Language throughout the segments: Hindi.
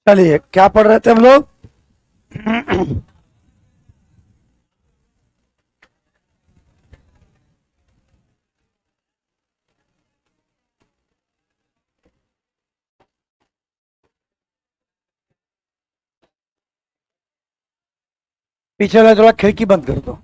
चलिए, क्या पढ़ रहे थे हम लोग? पीछे वाला थोड़ा खिड़की बंद कर दो।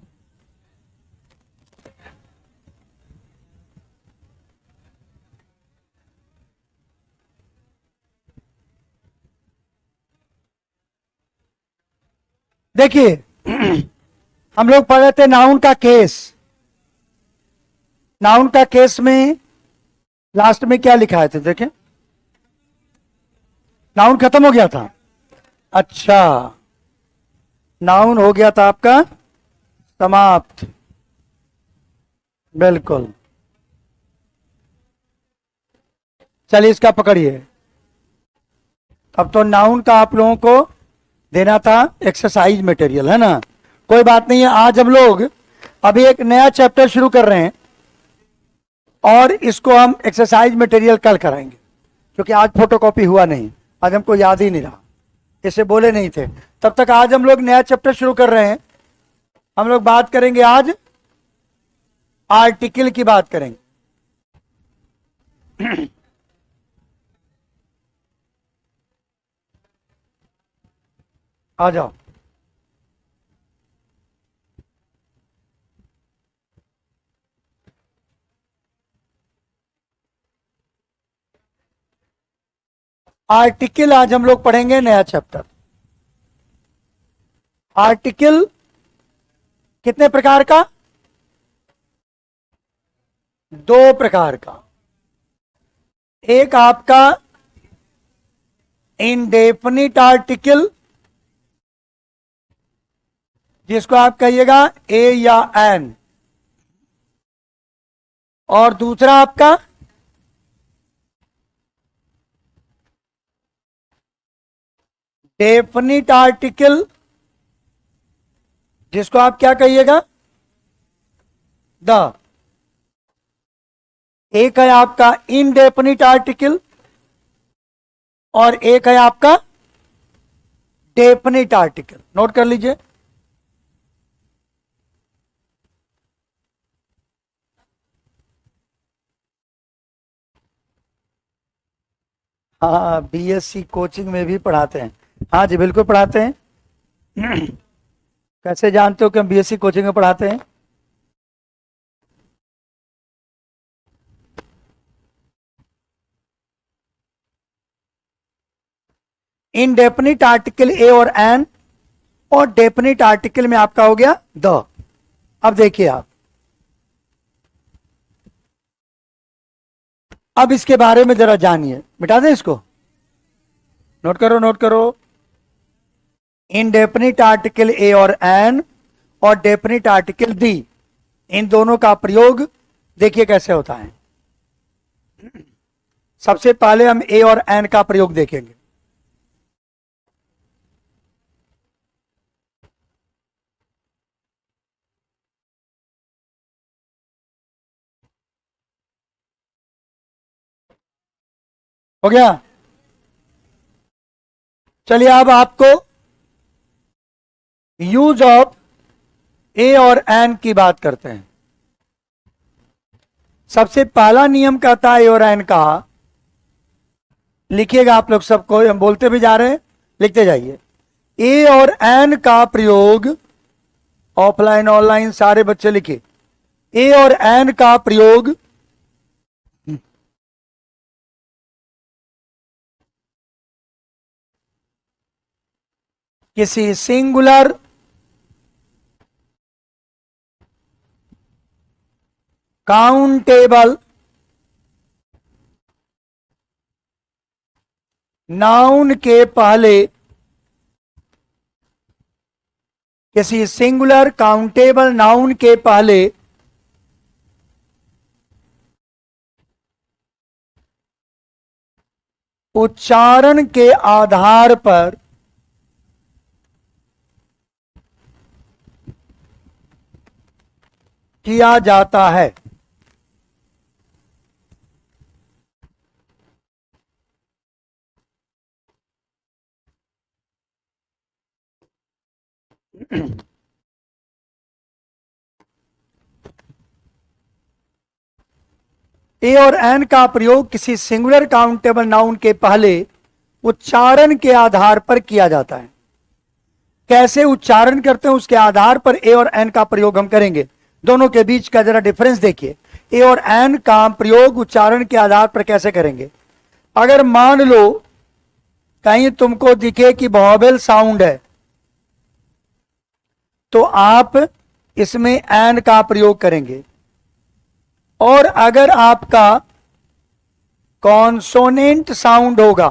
देखिए, हम लोग पढ़ रहे थे नाउन का केस। नाउन का केस में लास्ट में क्या लिखा है थे, देखें। नाउन खत्म हो गया था। अच्छा, नाउन हो गया था आपका समाप्त। बिल्कुल। चलिए, इसका पकड़िए। अब तो नाउन का आप लोगों को देना था एक्सरसाइज मटेरियल, है ना। कोई बात नहीं है, आज हम लोग अभी एक नया चैप्टर शुरू कर रहे हैं और इसको हम एक्सरसाइज मटेरियल कल कराएंगे, क्योंकि आज फोटोकॉपी हुआ नहीं। आज हमको याद ही नहीं रहा, इसे बोले नहीं थे। तब तक आज हम लोग नया चैप्टर शुरू कर रहे हैं। हम लोग बात करेंगे आज आर्टिकल की बात करेंगे। आ जाओ। आर्टिकल आज हम लोग पढ़ेंगे, नया चैप्टर। आर्टिकल कितने प्रकार का? दो प्रकार का। एक आपका इनडेफिनिट आर्टिकल, जिसको आप कहिएगा ए या एन, और दूसरा आपका डेफिनिट आर्टिकल, जिसको आप क्या कहिएगा? द। एक है आपका इनडेफिनिट आर्टिकल और एक है आपका डेफिनिट आर्टिकल। नोट कर लीजिए। हाँ, बीएससी कोचिंग में भी पढ़ाते हैं। हाँ जी, बिल्कुल पढ़ाते हैं। कैसे जानते हो कि हम बीएससी कोचिंग में पढ़ाते हैं? इनडेफिनिट आर्टिकल ए और एन, और डेफिनिट आर्टिकल में आपका हो गया द। अब देखिए आप, अब इसके बारे में जरा जानिए। मिटा दें इसको, नोट करो नोट करो। इनडेफिनिट आर्टिकल ए और एन और डेफिनिट आर्टिकल दी, इन दोनों का प्रयोग देखिए कैसे होता है। सबसे पहले हम ए और एन का प्रयोग देखेंगे। हो गया? चलिए, अब आपको यूज ऑफ ए और एन की बात करते हैं। सबसे पहला नियम कहता है ए और एन का, लिखिएगा आप लोग सबको, हम बोलते भी जा रहे हैं, लिखते जाइए। ए और एन का प्रयोग, ऑफलाइन ऑनलाइन सारे बच्चे लिखे। ए और एन का प्रयोग किसी सिंगुलर काउंटेबल नाउन के पहले, किसी सिंगुलर काउंटेबल नाउन के पहले उच्चारण के आधार पर किया जाता है। ए और एन का प्रयोग किसी सिंगुलर काउंटेबल नाउन के पहले उच्चारण के आधार पर किया जाता है। कैसे उच्चारण करते हैं उसके आधार पर ए और एन का प्रयोग हम करेंगे। दोनों के बीच का जरा डिफरेंस देखिए। ए और एन का प्रयोग उच्चारण के आधार पर कैसे करेंगे। अगर मान लो कहीं तुमको दिखे कि वॉवेल साउंड है तो आप इसमें एन का प्रयोग करेंगे, और अगर आपका कॉन्सोनेंट साउंड होगा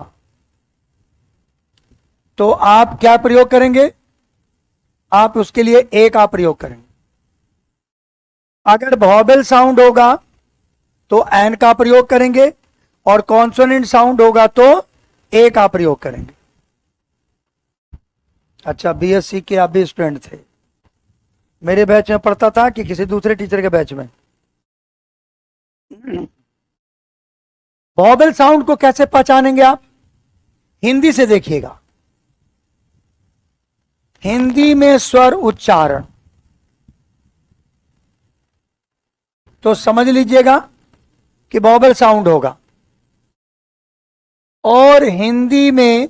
तो आप क्या प्रयोग करेंगे, आप उसके लिए ए का प्रयोग करेंगे। अगर वॉवेल साउंड होगा तो एन का प्रयोग करेंगे, और कॉन्सोनेंट साउंड होगा तो ए का प्रयोग करेंगे। अच्छा, बीएससी के आप भी स्टूडेंट थे, मेरे बैच में पढ़ता था कि किसी दूसरे टीचर के बैच में। वॉवेल साउंड को कैसे पहचानेंगे आप, हिंदी से देखिएगा। हिंदी में स्वर उच्चारण तो समझ लीजिएगा कि वॉवेल साउंड होगा, और हिंदी में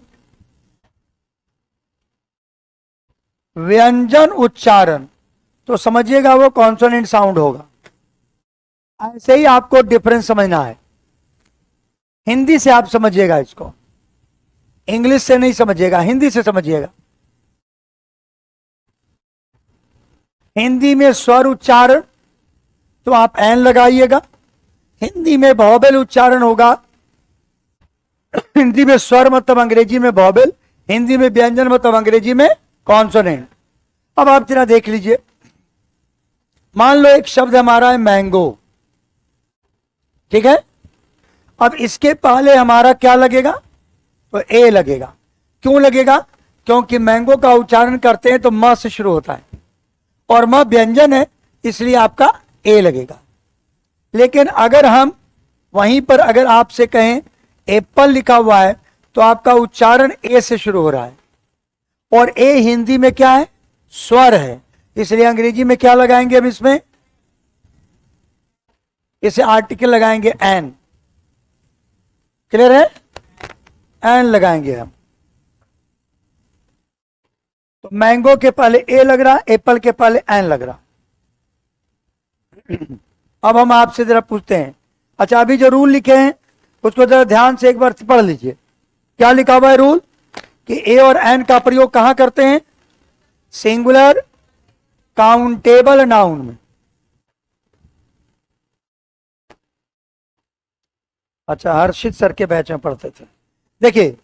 व्यंजन उच्चारण तो समझिएगा वो कॉन्सोनेंट साउंड होगा। ऐसे ही आपको डिफरेंस समझना है। हिंदी से आप समझिएगा इसको, इंग्लिश से नहीं समझिएगा, हिंदी से समझिएगा। हिंदी में स्वर उच्चारण तो आप एन लगाइएगा। हिंदी में वॉवेल उच्चारण होगा। हिंदी में स्वर मतलब अंग्रेजी में वॉवेल, हिंदी में व्यंजन मतलब अंग्रेजी में कॉन्सोनेंट। अब आप जरा देख लीजिए, मान लो एक शब्द हमारा है मैंगो, ठीक है। अब इसके पहले हमारा क्या लगेगा, तो ए लगेगा। क्यों लगेगा, क्योंकि मैंगो का उच्चारण करते हैं तो म से शुरू होता है, और म व्यंजन है, इसलिए आपका ए लगेगा। लेकिन अगर हम वहीं पर अगर आपसे कहें एप्पल लिखा हुआ है तो आपका उच्चारण ए से शुरू हो रहा है, और ए हिंदी में क्या है, स्वर है, इसलिए अंग्रेजी में क्या लगाएंगे हम इसमें, इसे आर्टिकल लगाएंगे एन। क्लियर है, एन लगाएंगे हम। तो मैंगो के पहले ए लग रहा, एप्पल के पहले एन लग रहा। अब हम आपसे जरा पूछते हैं, अच्छा अभी जो रूल लिखे हैं उसको जरा ध्यान से एक बार पढ़ लीजिए। क्या लिखा हुआ है रूल, कि ए और एन का प्रयोग कहां करते हैं, सिंगुलर काउंटेबल नाउन में। अच्छा, हर्षित सर के बैच में पढ़ते थे। देखिए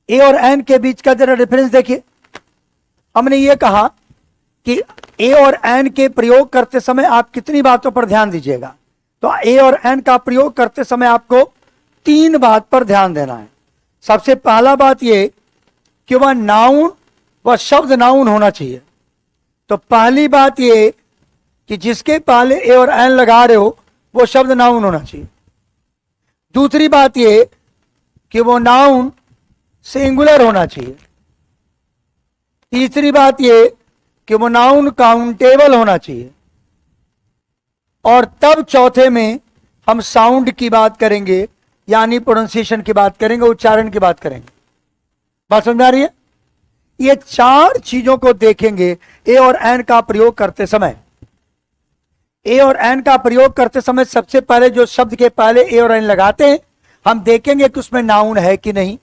ए और एन के बीच का जरा डिफरेंस देखिए। हमने ये कहा कि ए और एन के प्रयोग करते समय आप कितनी बातों पर ध्यान दीजिएगा, तो ए और एन का प्रयोग करते समय आपको 3 बात पर ध्यान देना है। सबसे पहला बात ये कि वह नाउन, वह शब्द नाउन होना चाहिए। तो पहली बात ये कि जिसके पहले ए और एन लगा रहे हो वो शब्द नाउन होना चाहिए। दूसरी बात ये कि वो नाउन सिंगुलर होना चाहिए। तीसरी बात ये कि वो नाउन काउंटेबल होना चाहिए। और तब चौथे में हम साउंड की बात करेंगे, यानी प्रोनाउंसिएशन की बात करेंगे, उच्चारण की बात करेंगे। बात समझ आ रही है? ये 4 चीजों को देखेंगे ए और एन का प्रयोग करते समय। ए और एन का प्रयोग करते समय सबसे पहले जो शब्द के पहले ए और एन लगाते हैं, हम देखेंगे कि उसमें नाउन है कि नहीं।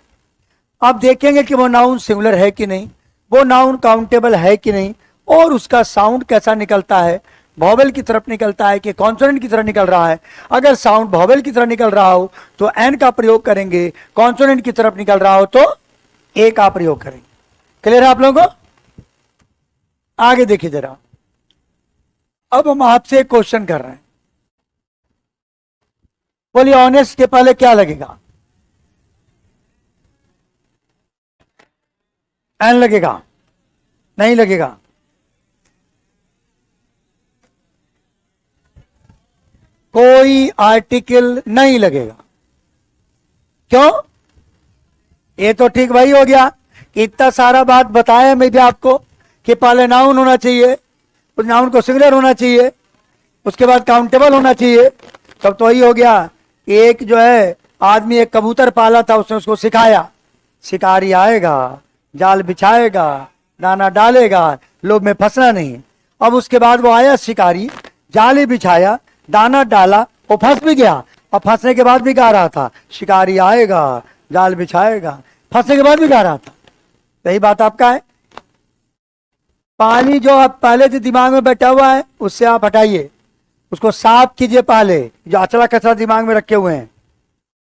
अब देखेंगे कि वो नाउन सिंगुलर है कि नहीं, वो नाउन काउंटेबल है कि नहीं, और उसका साउंड कैसा निकलता है, वॉवेल की तरफ निकलता है कि कॉन्सोनेंट की तरफ निकल रहा है। अगर साउंड वॉवेल की तरफ निकल रहा हो तो एन का प्रयोग करेंगे, कॉन्सोनेंट की तरफ निकल रहा हो तो ए का प्रयोग करेंगे। क्लियर है आप लोगों को? आगे देखिए जरा। अब हम आपसे एक क्वेश्चन कर रहे हैं, बोलिए ऑनेस्ट के पहले क्या लगेगा, एन लगेगा? नहीं लगेगा। कोई आर्टिकल नहीं लगेगा। क्यों? ये तो ठीक वही हो गया कि इतना सारा बात बताया मैं भी आपको के पहले नाउन होना चाहिए, उस नाउन को सिंगुलर होना चाहिए, उसके बाद काउंटेबल होना चाहिए। तब तो वही हो गया। एक जो है आदमी एक कबूतर पाला था, उसने उसको सिखाया, शिकारी आएगा, जाल बिछाएगा, दाना डालेगा, लोभ में फंसना नहीं। अब उसके बाद वो आया शिकारी, जाल ही बिछाया, दाना डाला, वो फंस भी गया, और फंसने के बाद भी गा रहा था, शिकारी आएगा, जाल बिछाएगा, फंसने के बाद भी गा रहा था। यही बात आपका है। पानी जो आप पहले से दिमाग में बैठा हुआ है उससे आप हटाइए, उसको साफ कीजिए। पहले जो अचला कचरा दिमाग में रखे हुए हैं,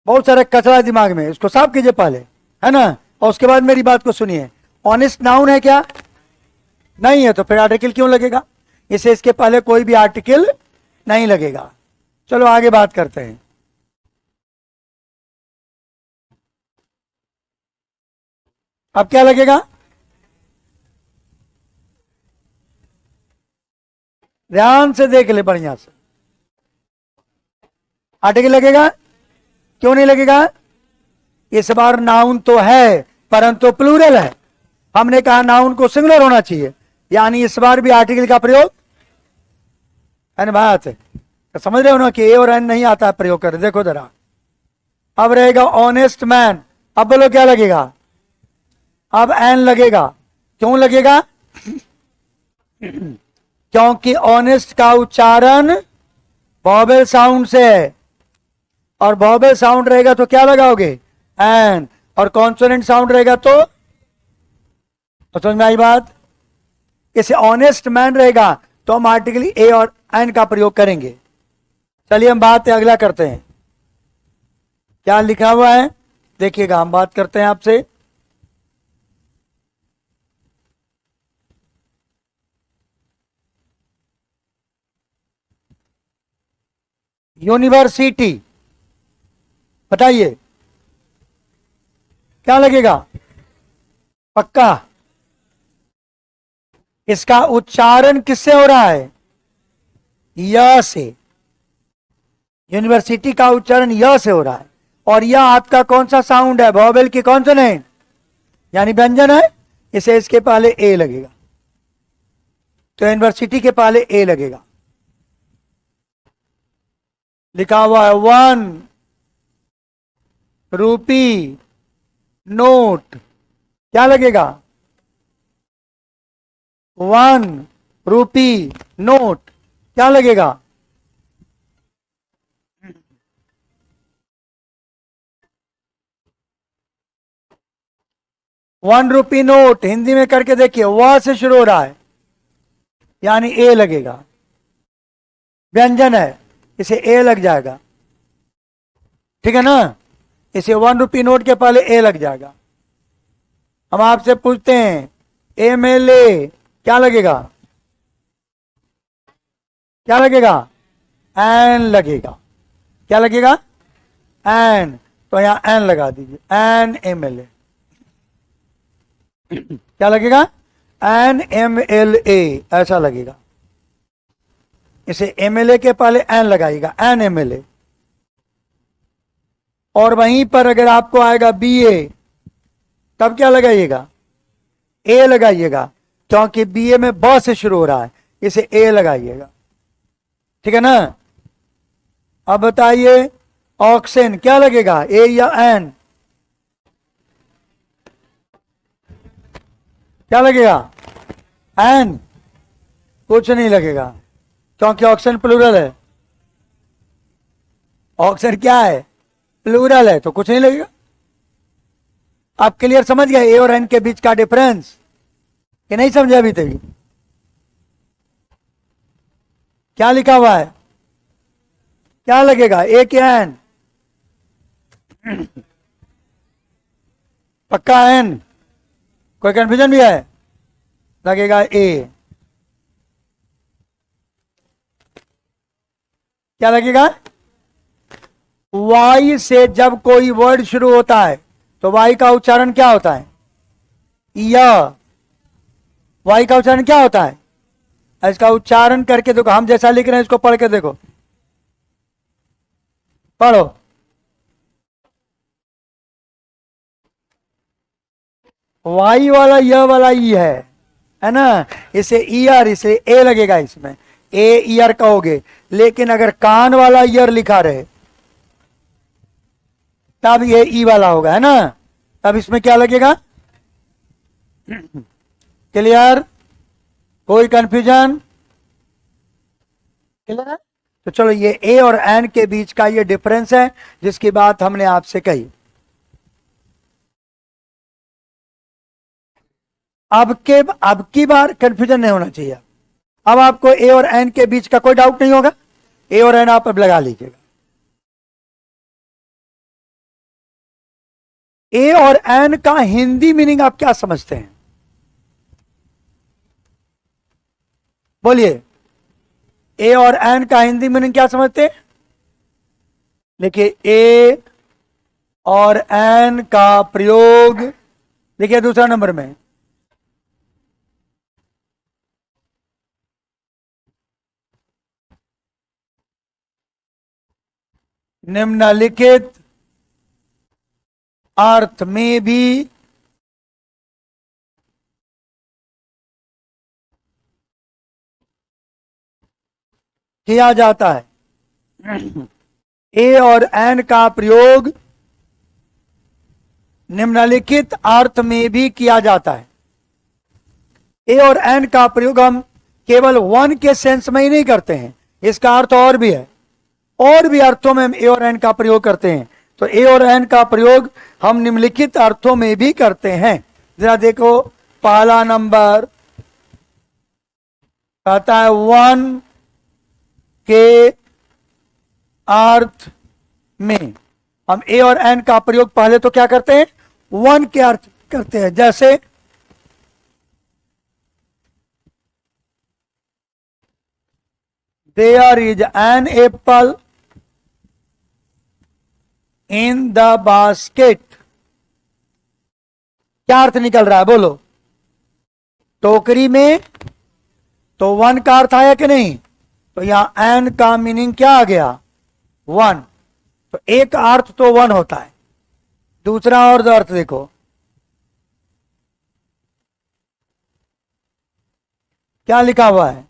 बहुत सारे कचरा है दिमाग में, उसको साफ कीजिए पहले, है ना। और उसके बाद मेरी बात को सुनिए। ऑनेस्ट नाउन है क्या? नहीं है, तो फिर आर्टिकल क्यों लगेगा? इसे इसके पहले कोई भी आर्टिकल नहीं लगेगा। चलो आगे बात करते हैं। अब क्या लगेगा? ध्यान से देख ले, बढ़िया से। आर्टिकल लगेगा? क्यों नहीं लगेगा? इस बार नाउन तो है परंतु प्लूरल है। हमने कहा नाउन को सिंगुलर होना चाहिए, यानी इस बार भी आर्टिकल का प्रयोग है ना। बात है तो समझ रहे हो ना कि ए और एन नहीं आता है प्रयोग कर। देखो जरा, अब रहेगा ऑनेस्ट मैन। अब बोलो क्या लगेगा? अब एन लगेगा। क्यों लगेगा? क्योंकि ऑनेस्ट का उच्चारण वॉवेल साउंड से है, और वॉवेल साउंड रहेगा तो क्या लगाओगे? एन। और कॉन्सोनेंट साउंड रहेगा तो समझ में आई बात? इसे ऑनेस्ट मैन रहेगा तो हम आर्टिकल ए और एन का प्रयोग करेंगे। चलिए हम बात अगला करते हैं। क्या लिखा हुआ है देखिएगा, हम बात करते हैं आपसे। यूनिवर्सिटी, बताइए क्या लगेगा? पक्का? इसका उच्चारण किससे हो रहा है? य से। यूनिवर्सिटी का उच्चारण य से हो रहा है, और यह आपका कौन सा साउंड है? वॉवेल की कॉन्सोनेंट, यानी व्यंजन है। इसे इसके पहले ए लगेगा, तो यूनिवर्सिटी के पहले ए लगेगा। लिखा हुआ है 1 रूपी नोट, क्या लगेगा? 1 रूपी नोट, क्या लगेगा? ₹1 नोट हिंदी में करके देखिए, व से शुरू हो रहा है, यानी ए लगेगा। व्यंजन है, इसे ए लग जाएगा, ठीक है ना। इसे ₹1 नोट के पहले ए लग जाएगा। हम आपसे पूछते हैं MLA, क्या लगेगा? क्या लगेगा? एन लगेगा। क्या लगेगा? एन। तो यहां एन लगा दीजिए, एन MLA। क्या लगेगा? NMLA, ऐसा लगेगा। इसे MLA के पहले एन लगाइएगा, NMLA। और वहीं पर अगर आपको आएगा BA, तब क्या लगाइएगा? ए लगाइएगा, क्योंकि BA में ब से शुरू हो रहा है, इसे ए लगाइएगा, ठीक है ना। अब बताइए ऑक्सीजन, क्या लगेगा? ए या एन? क्या लगेगा? एन। कुछ नहीं लगेगा, क्योंकि ऑक्सीजन प्लूरल है। ऑक्सीजन क्या है? प्लूरल है, तो कुछ नहीं लगेगा। आप क्लियर समझ गए ए और एन के बीच का डिफरेंस कि नहीं समझे अभी तक? क्या लिखा हुआ है? क्या लगेगा? ए क्या एन? पक्का एन? कोई कंफ्यूजन भी है? लगेगा ए। क्या लगेगा? वाई से जब कोई वर्ड शुरू होता है तो वाई का उच्चारण क्या होता है? या। वाई का उच्चारण क्या होता है? इसका उच्चारण करके देखो, हम जैसा लिख रहे हैं इसको पढ़ के देखो, पढ़ो। वाई वाला यह वाला ई है, है ना, इसे ईयर, इसे ए लगेगा, इसमें ए ईयर कहोगे। लेकिन अगर कान वाला ईयर लिखा रहे तब ये ई वाला होगा, है ना, तब इसमें क्या लगेगा? क्लियर? कोई कंफ्यूजन? क्लियर? तो चलो, ये ए और एन के बीच का ये डिफरेंस है जिसकी बात हमने आपसे कही। अब की बार कंफ्यूजन नहीं होना चाहिए। अब आपको ए और एन के बीच का कोई डाउट नहीं होगा। ए और एन आप अब लगा लीजिएगा। ए और एन का हिंदी मीनिंग आप क्या समझते हैं? बोलिए, ए और एन का हिंदी मीनिंग क्या समझते हैं? देखिए, ए और एन का प्रयोग देखिए दूसरा नंबर में, निम्नलिखित अर्थ में भी किया जाता है। ए और एन का प्रयोग निम्नलिखित अर्थ में भी किया जाता है। ए और एन का प्रयोग हम केवल वन के सेंस में ही नहीं करते हैं, इसका अर्थ और भी है, और भी अर्थों में हम ए और एन का प्रयोग करते हैं। तो ए और एन का प्रयोग हम निम्नलिखित अर्थों में भी करते हैं। जरा देखो, पहला नंबर कहता है वन के अर्थ में। हम ए और एन का प्रयोग पहले तो क्या करते हैं? वन के अर्थ करते हैं। जैसे there is an apple in the basket. क्या अर्थ निकल रहा है? बोलो। टोकरी में, तो वन का अर्थ आया कि नहीं? तो यहां एन का मीनिंग क्या आ गया? वन। तो एक अर्थ तो वन होता है, दूसरा और अर्थ देखो, क्या लिखा हुआ है?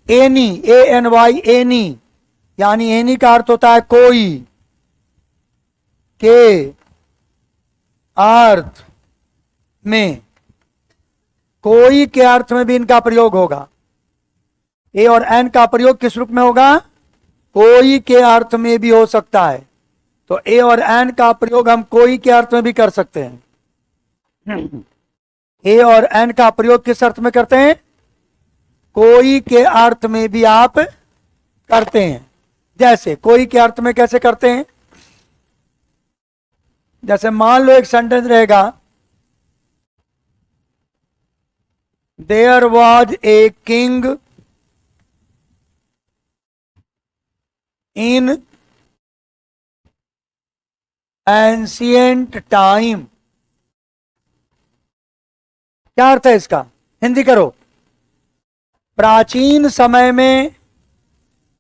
Any, A N Y, any, यानी एनी का अर्थ होता है कोई, के अर्थ में, कोई के अर्थ में भी इनका प्रयोग होगा। ए और एन का प्रयोग किस रूप में होगा? कोई के अर्थ में भी हो सकता है। तो ए और एन का प्रयोग हम कोई के अर्थ में भी कर सकते हैं। ए और एन का प्रयोग किस अर्थ में करते हैं? कोई के अर्थ में भी आप करते हैं। जैसे कोई के अर्थ में कैसे करते हैं? जैसे मान लो एक सेंटेंस रहेगा, there was a king in ancient time. क्या अर्थ है इसका? हिंदी करो। प्राचीन समय में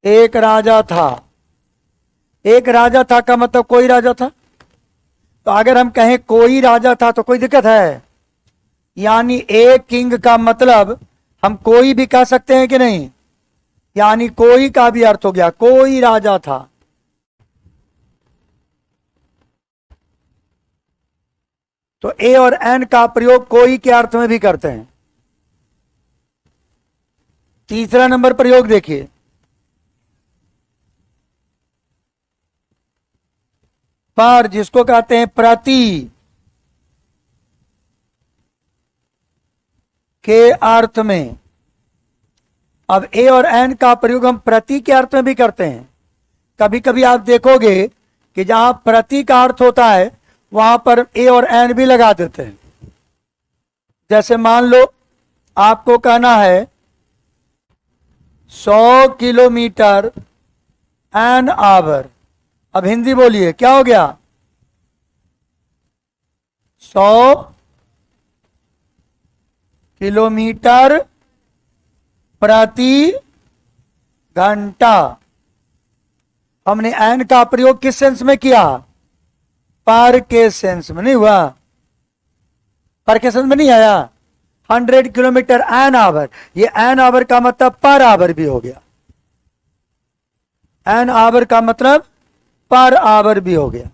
एक राजा था। एक राजा था का मतलब कोई राजा था। तो अगर हम कहें कोई राजा था तो कोई दिक्कत है? यानी ए किंग का मतलब हम कोई भी कह सकते हैं कि नहीं? यानी कोई का भी अर्थ हो गया, कोई राजा था। तो ए और एन का प्रयोग कोई के अर्थ में भी करते हैं। तीसरा नंबर प्रयोग देखिए, पर, जिसको कहते हैं प्रति के अर्थ में। अब ए और एन का प्रयोग हम प्रति के अर्थ में भी करते हैं। कभी कभी आप देखोगे कि जहां प्रति का अर्थ होता है वहां पर ए और एन भी लगा देते हैं। जैसे मान लो आपको कहना है 100 किलोमीटर एन आवर। अब हिंदी बोलिए, क्या हो गया? 100 किलोमीटर प्रति घंटा। हमने एन का प्रयोग किस सेंस में किया? पर के सेंस में। नहीं हुआ? पर के सेंस में नहीं आया। 100 किलोमीटर एन आवर, ये एन आवर का मतलब पर आवर भी हो गया, एन आवर का मतलब पर आवर भी हो गया।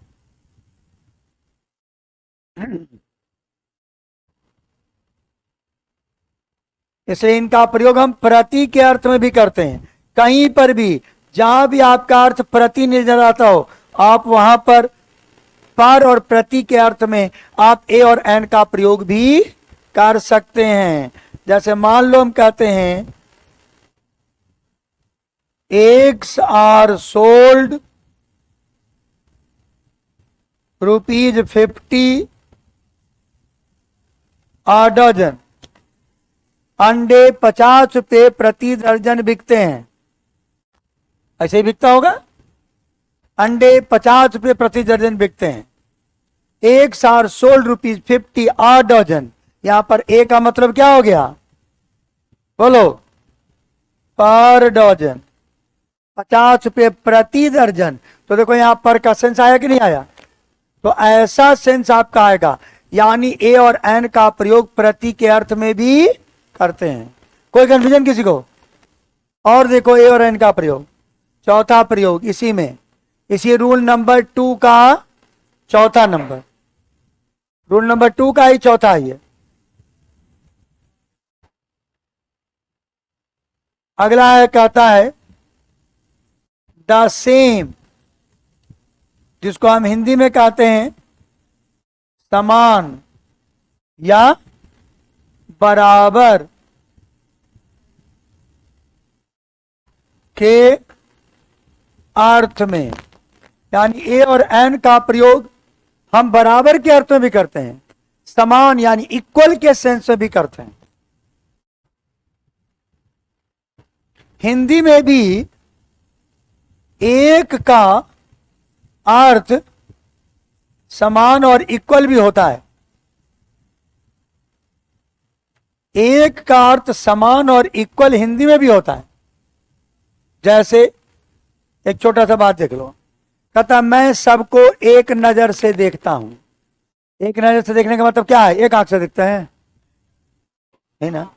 इसलिए इनका प्रयोग हम प्रति के अर्थ में भी करते हैं। कहीं पर भी जहां भी आपका अर्थ प्रति नजर आता हो, आप वहां पर और प्रति के अर्थ में आप ए और एन का प्रयोग भी कर सकते हैं। जैसे मान लो हम कहते हैं eggs are sold ₹50 a dozen, अंडे 50 रुपये प्रति दर्जन बिकते हैं। ऐसे ही बिकता होगा, अंडे 50 रुपये प्रति दर्जन बिकते हैं। eggs are sold ₹50 a dozen, यहां पर ए का मतलब क्या हो गया, बोलो, पर डजन, 50 रुपये प्रति दर्जन। तो देखो यहां पर का सेंस आया कि नहीं आया, तो ऐसा सेंस आपका आएगा। यानी ए और एन का प्रयोग प्रति के अर्थ में भी करते हैं। कोई कंफ्यूजन किसी को? और देखो ए और एन का प्रयोग, चौथा प्रयोग इसी में, इसी रूल नंबर 2 का चौथा नंबर, रूल नंबर 2 का ही चौथा ही है। अगला है, कहता है द सेम, जिसको हम हिंदी में कहते हैं समान या बराबर के अर्थ में। यानी ए और एन का प्रयोग हम बराबर के अर्थ में भी करते हैं, समान यानी इक्वल के सेंस में भी करते हैं। हिंदी में भी एक का अर्थ समान और इक्वल भी होता है। एक का अर्थ समान और इक्वल हिंदी में भी होता है। जैसे एक छोटा सा बात देख लो, कहता मैं सबको एक नजर से देखता हूं। एक नजर से देखने का मतलब क्या है, एक आंख से देखते हैं, है ना।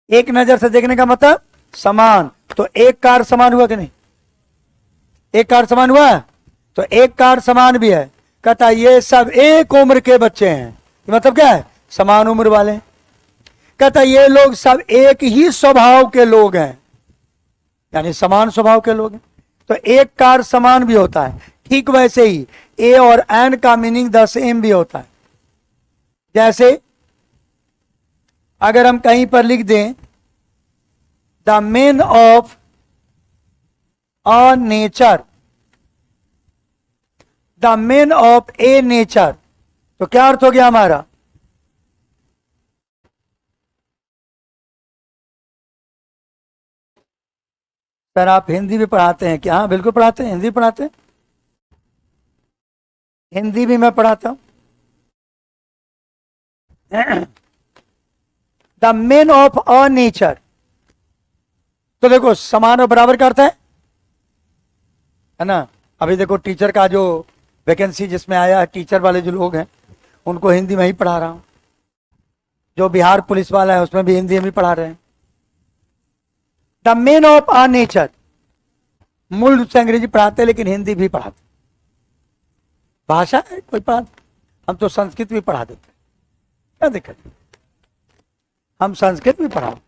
एक नजर से देखने का मतलब समान, तो एक का अर्थ समान हुआ कि नहीं, एक का अर्थ समान हुआ है, तो एक का अर्थ समान भी है। कहता ये सब एक उम्र के बच्चे हैं, मतलब क्या है, समान उम्र वाले। कहता ये लोग सब एक ही स्वभाव के लोग हैं, यानी समान स्वभाव के लोग हैं। तो एक का अर्थ समान भी होता है। ठीक वैसे ही ए और एन का मीनिंग द सेम भी होता है। जैसे अगर हम कहीं पर लिख दें the main of a nature, the main of A nature, तो क्या अर्थ हो गया हमारा, सर आप हिंदी भी पढ़ाते हैं क्या? हाँ बिल्कुल पढ़ाते हैं, हिंदी पढ़ाते हैं, हिंदी भी मैं पढ़ाता हूं। The main of a nature, तो देखो समान और बराबर का अर्थ है ना। अभी देखो टीचर का जो वैकेंसी जिसमें आया है, टीचर वाले जो लोग हैं उनको हिंदी में ही पढ़ा रहा हूं। जो बिहार पुलिस वाला है उसमें भी हिंदी में ही पढ़ा रहे हैं। The main of a nature, मूल रूप से अंग्रेजी पढ़ाते हैं लेकिन हिंदी भी पढ़ाते, भाषा है कोई पढ़ाते। हम तो संस्कृत भी पढ़ा देते, क्या दिक्कत है, हम संस्कृत भी पढ़ाते।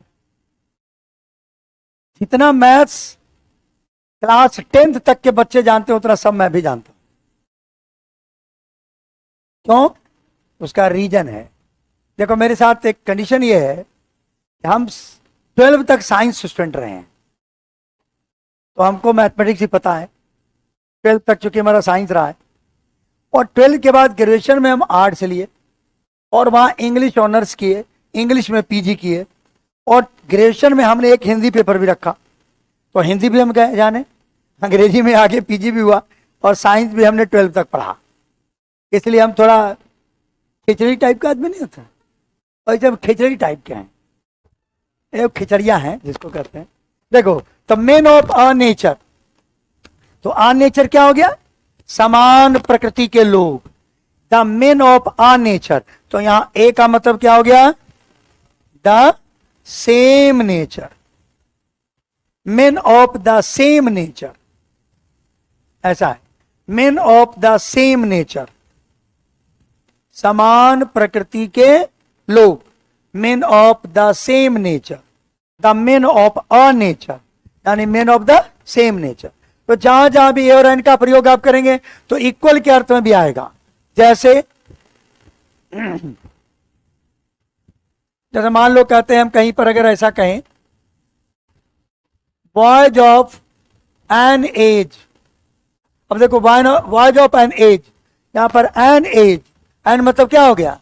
जितना मैथ्स क्लास 10th तक के बच्चे जानते हो उतना सब मैं भी जानता हूं। क्यों? उसका रीजन है। देखो मेरे साथ एक कंडीशन ये है कि हम 12 तक साइंस स्टूडेंट रहे हैं, तो हमको मैथमेटिक्स ही पता है। 12 तक चूंकि हमारा साइंस रहा है, और 12 के बाद ग्रेजुएशन में हम आर्ट्स लिए और वहाँ इंग्लिश ऑनर्स किए, इंग्लिश में पीजी किए, और ग्रेजुएशन में हमने एक हिंदी पेपर भी रखा, तो हिंदी भी हम गए जाने, अंग्रेजी में आगे पीजी भी हुआ, और साइंस भी हमने 12 तक पढ़ा। इसलिए हम थोड़ा खिचड़ी टाइप का आदमी नहीं होता, और जब खिचड़ी टाइप के हैं, ये खिचड़िया हैं जिसको कहते हैं। देखो the main of a nature, तो अ नेचर क्या हो गया, समान प्रकृति के लोग। The main of a nature, तो यहां ए का मतलब क्या हो गया, the same nature, men of the same nature, ऐसा है, men of the same nature, समान प्रकृति के लोग, men of the same nature, the main of a nature, यानी men of the same nature. तो जहां जहां भी ए और एन का प्रयोग आप करेंगे तो इक्वल के अर्थ में भी आएगा। जैसे जैसे मान लो कहते हैं हम कहीं पर अगर ऐसा कहें, बॉयज ऑफ एन एज, अब देखो बॉयज ऑफ एन एज, यहां पर एन एज, एन मतलब क्या हो गया,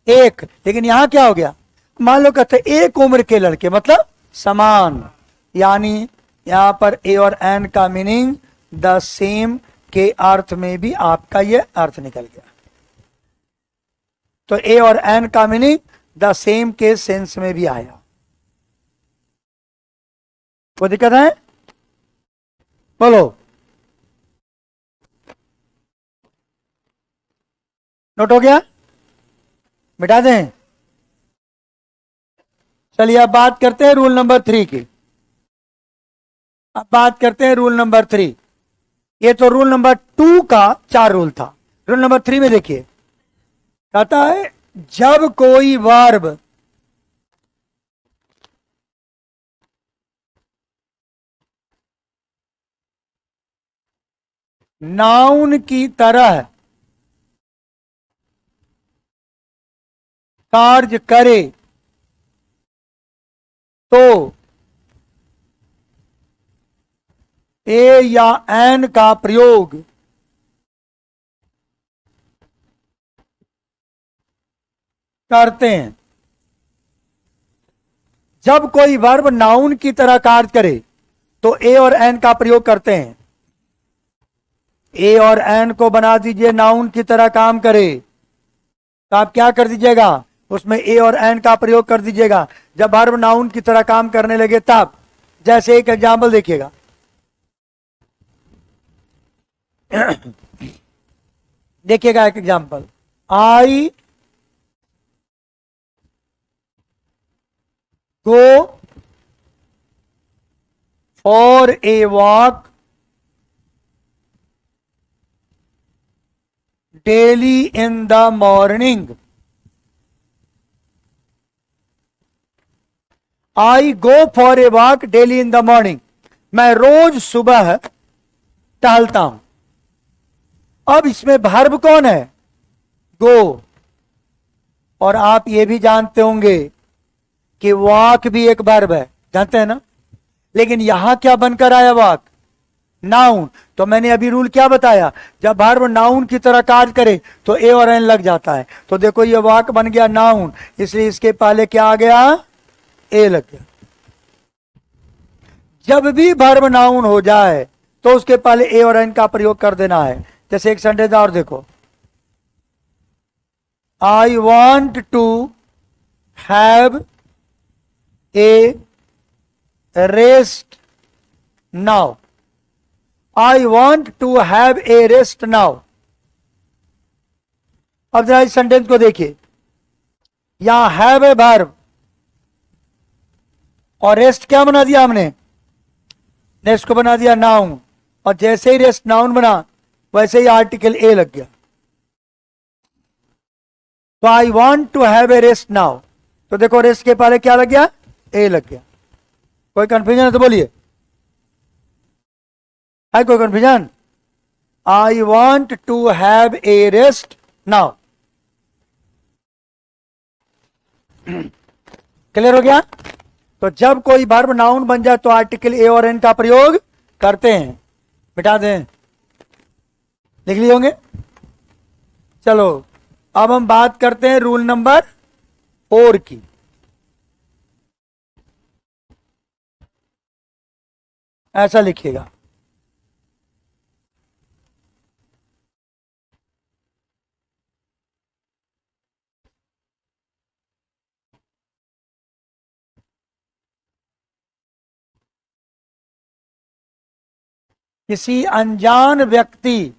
एक, लेकिन यहां क्या हो गया, मान लो कहते हैं एक उम्र के लड़के, मतलब समान, यानी यहां पर ए और एन का मीनिंग द सेम के अर्थ में भी आपका ये अर्थ निकल गया। तो ए और एन का मीनिंग द सेम के सेंस में भी आया। कोई दिक्कत है? बोलो, नोट हो गया? मिटा दें? चलिए अब बात करते हैं रूल नंबर 3 की। अब बात करते हैं रूल नंबर 3। ये तो रूल नंबर 2 का 4 रूल था। रूल नंबर 3 में देखिए, कहता है जब कोई वर्ब नाउन की तरह कार्य करे तो ए या एन का प्रयोग करते हैं। जब कोई वर्ब नाउन की तरह कार्य करे तो ए और एन का प्रयोग करते हैं। ए और एन को बना दीजिए नाउन की तरह काम करे, तो आप क्या कर दीजिएगा, उसमें ए और एन का प्रयोग कर दीजिएगा। जब वर्ब नाउन की तरह काम करने लगे तब, जैसे एक एग्जाम्पल देखिएगा, देखिएगा एक example, I go for a walk daily in the morning. I go for a walk daily in the morning, मैं रोज सुबह टहलता हूं। अब इसमें वर्ब कौन है, गो, और आप ये भी जानते होंगे कि वॉक भी एक वर्ब है, जानते हैं ना। लेकिन यहां क्या बनकर आया वॉक, नाउन। तो मैंने अभी रूल क्या बताया, जब वर्ब नाउन की तरह कार्य करे तो ए और एन लग जाता है। तो देखो ये वॉक बन गया नाउन, इसलिए इसके पहले क्या आ गया, ए लग गया। जब भी वर्ब नाउन हो जाए तो उसके पहले ए और एन का प्रयोग कर देना है। जैसे एक सेंटेंस और देखो, I want to have a rest now, I want to have a rest now. अब जरा इस सेंटेंस को देखिए, यहां हैव ए वर्ब और रेस्ट क्या बना दिया हमने, रेस्ट को बना दिया नाउन, और जैसे ही रेस्ट नाउन बना वैसे ही आर्टिकल ए लग गया। तो I want to have a rest now, तो देखो रेस्ट के पहले क्या लग गया, ए लग गया। कोई कंफ्यूजन है तो बोलिए, है कोई confusion? I want to have a rest now. Clear हो गया? तो जब कोई वर्ब नाउन बन जाए तो आर्टिकल ए और एन का प्रयोग करते हैं। मिटा दें, लिख लिए होंगे। चलो अब हम बात करते हैं रूल नंबर 4 की। ऐसा लिखिएगा, किसी अनजान व्यक्ति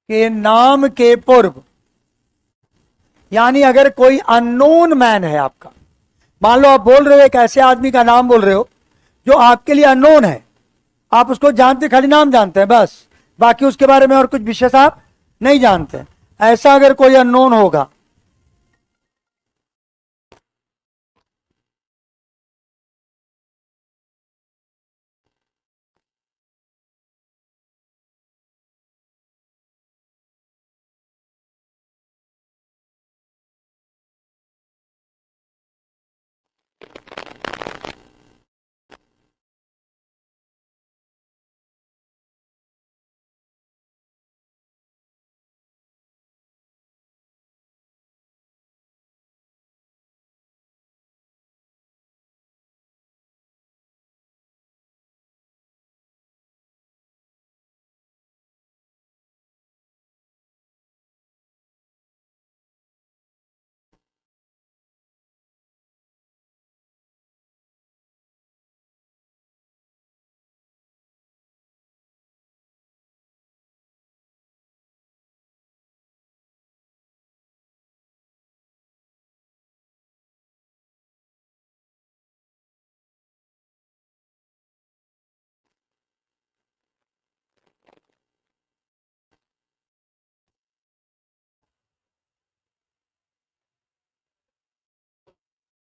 के नाम के पूर्व यानी अगर कोई अननोन मैन है आपका, मान लो आप बोल रहे हो एक ऐसे आदमी का नाम बोल रहे हो जो आपके लिए अननोन है, आप उसको जानते, खाली नाम जानते हैं बस, बाकी उसके बारे में और कुछ विशेष आप नहीं जानते, ऐसा अगर कोई अननोन होगा,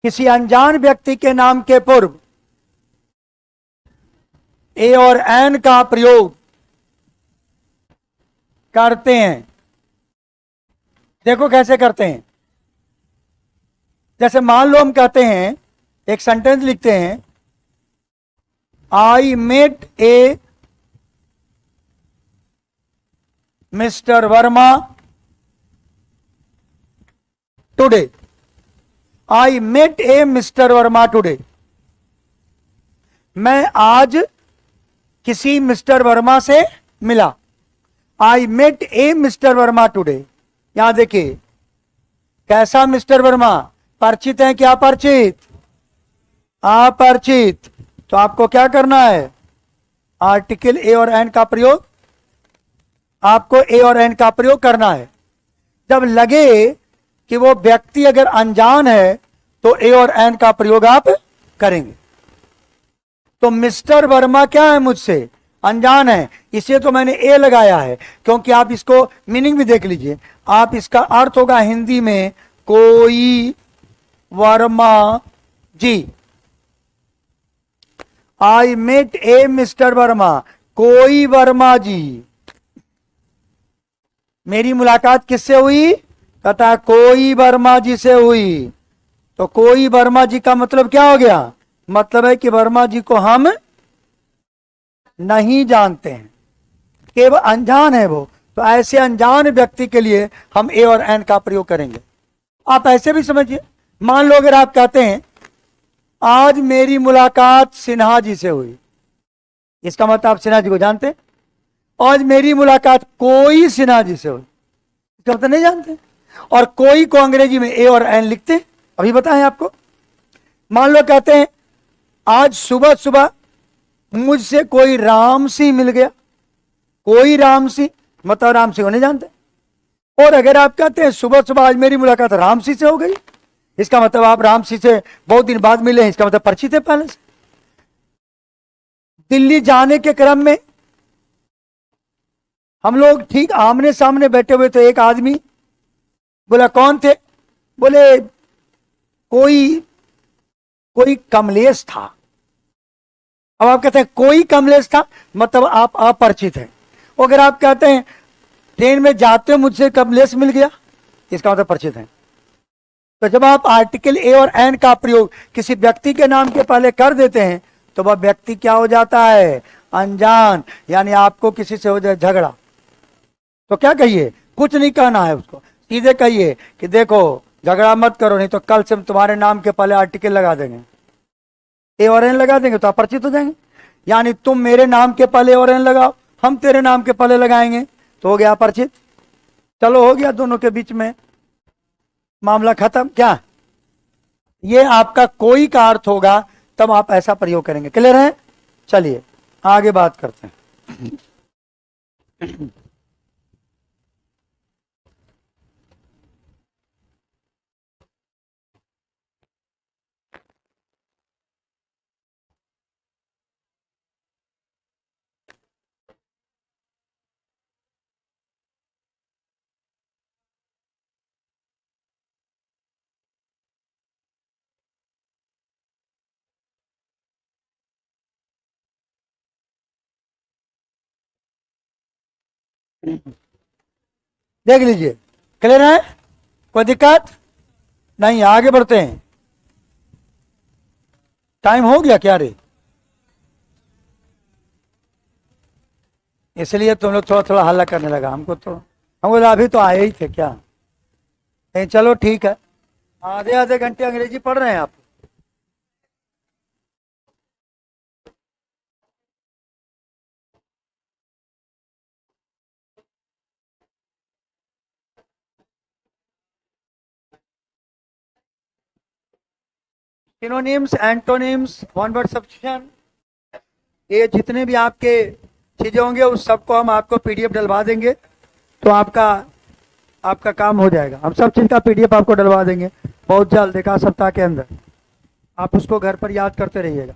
किसी अनजान व्यक्ति के नाम के पूर्व ए और एन का प्रयोग करते हैं। देखो कैसे करते हैं, जैसे मान लो हम कहते हैं, एक सेंटेंस लिखते हैं, I met a mister Verma today, I met a mister Verma today, मैं आज किसी मिस्टर वर्मा से मिला, I met a mister Verma today. यहां देखिए कैसा मिस्टर वर्मा, परिचित है क्या परिचित, अपरिचित, तो आपको क्या करना है, आर्टिकल ए और एन का प्रयोग, आपको ए और एन का प्रयोग करना है। जब लगे कि वो व्यक्ति अगर अनजान है तो ए और एन का प्रयोग आप करेंगे। तो मिस्टर वर्मा क्या है, मुझसे अनजान है, इसलिए तो मैंने ए लगाया है, क्योंकि आप इसको मीनिंग भी देख लीजिए, आप इसका अर्थ होगा हिंदी में कोई Verma ji, I met a mister Verma, कोई वर्मा जी, मेरी मुलाकात किससे हुई, कहता है कोई वर्मा जी से हुई। तो कोई वर्मा जी का मतलब क्या हो गया, मतलब है कि वर्मा जी को हम नहीं जानते हैं, केवल अनजान है वो, तो ऐसे अनजान व्यक्ति के लिए हम ए और एन का प्रयोग करेंगे। आप ऐसे भी समझिए, मान लो अगर आप कहते हैं आज मेरी मुलाकात सिन्हा जी से हुई, इसका मतलब आप सिन्हा जी को जानते हैं। आज मेरी मुलाकात कोई सिन्हा जी से हुई, इसका मतलब नहीं जानते। और कोई को अंग्रेजी में ए और एन लिखते, अभी बताएं आपको। मान लो कहते हैं आज सुबह सुबह मुझसे कोई राम सिंह मिल गया, कोई राम सिंह, मतलब राम सिंह को नहीं जानते। और अगर आप कहते हैं सुबह सुबह आज मेरी मुलाकात राम सिंह से हो गई, इसका मतलब आप राम सिंह से बहुत दिन बाद मिले हैं, इसका मतलब परिचित है पहले से। दिल्ली जाने के क्रम में हम लोग ठीक आमने सामने बैठे हुए थे, एक आदमी बोला कौन थे, बोले कोई कमलेश था। अब आप कहते हैं कोई कमलेश था, मतलब आप अपरिचित हैं। अगर आप कहते हैं ट्रेन में जाते हो मुझसे कमलेश मिल गया, इसका मतलब परिचित है। तो जब आप आर्टिकल ए और एन का प्रयोग किसी व्यक्ति के नाम के पहले कर देते हैं तो वह व्यक्ति क्या हो जाता है, अनजान, यानी आपको किसी से हो जाए झगड़ा, तो क्या कहिए, कुछ नहीं कहना है उसको, सीधे कहिए कि देखो झगड़ा मत करो, नहीं तो कल से हम तुम्हारे नाम के पहले आर्टिकल लगा देंगे, ए और एन लगा देंगे, तो आप परिचित हो जाएंगे। यानी तुम मेरे नाम के पहले और एन लगाओ, हम तेरे नाम के पहले लगाएंगे, तो हो गया परिचित। चलो हो गया, दोनों के बीच में मामला खत्म। क्या ये आपका कोई का अर्थ होगा तब आप ऐसा प्रयोग करेंगे, क्लियर है। चलिए आगे बात करते हैं। देख लीजिए, क्लियर है, कोई दिक्कत नहीं, आगे बढ़ते हैं। टाइम हो गया क्या रे? इसलिए तुम लोग थोड़ा थोड़ा हल्ला करने लगा, हमको तो हम बोला अभी तो आए ही थे क्या। नहीं चलो ठीक है, आधे आधे घंटे अंग्रेजी पढ़ रहे हैं आप। Synonyms, antonyms, one word substitution, ये जितने भी आपके चीजें होंगे उस सबको हम आपको पीडीएफ डलवा देंगे, तो आपका आपका काम हो जाएगा। हम सब चीज का पीडीएफ आपको डलवा देंगे बहुत जल्द, एक आध सप्ताह के अंदर। आप उसको घर पर याद करते रहिएगा।